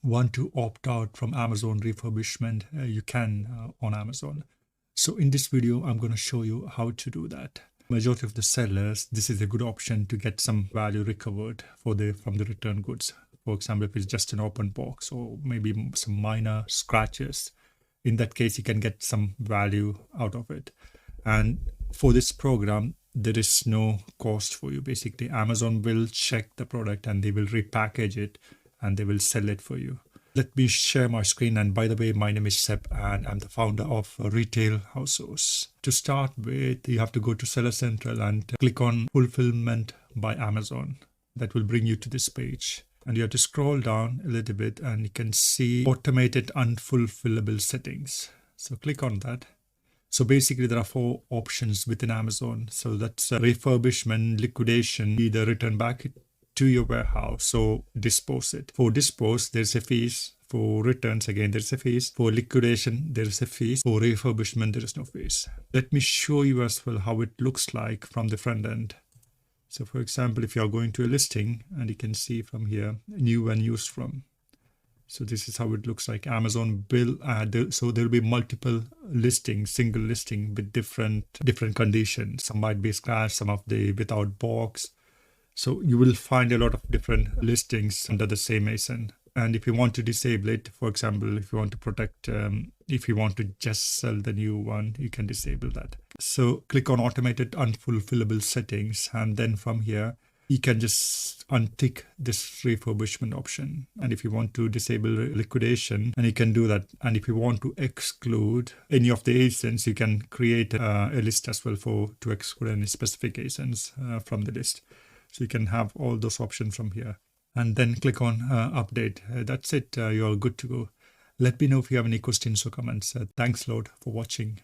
want to opt out from Amazon refurbishment, you can on Amazon. So in this video, I'm going to show you how to do that. Majority of the sellers, this is a good option to get some value recovered from the return goods. For example, if it's just an open box or maybe some minor scratches, in that case, you can get some value out of it. And for this program, there is no cost for you. Basically, Amazon will check the product and they will repackage it and they will sell it for you. Let me share my screen. And by the way, my name is Seb and I'm the founder of Retail-Outsource. To start with, you have to go to Seller Central and click on Fulfillment by Amazon. That will bring you to this page. And you have to scroll down a little bit and you can see automated unfulfillable settings. So click on that. So basically there are 4 options within Amazon. So that's refurbishment, liquidation, either return back to your warehouse or dispose it. For dispose, there's a fees. For returns, again, there's a fees. For liquidation, there's a fees. For refurbishment, there is no fees. Let me show you as well how it looks like from the front end. So for example, if you are going to a listing and you can see from here, new and used from. So this is how it looks like. Amazon will add, so there will be multiple listings, single listing with different conditions. Some might be scratched, some of the without box. So you will find a lot of different listings under the same ASIN. And if you want to disable it, for example, if you want to protect, if you want to just sell the new one, you can disable that. So click on automated unfulfillable settings. And then from here, you can just untick this refurbishment option. And if you want to disable liquidation, and you can do that. And if you want to exclude any of the ASINs, you can create a list as well to exclude any specific ASINs from the list. So you can have all those options from here. And then click on update. That's it. You are good to go. Let me know if you have any questions or comments. Thanks a lot for watching.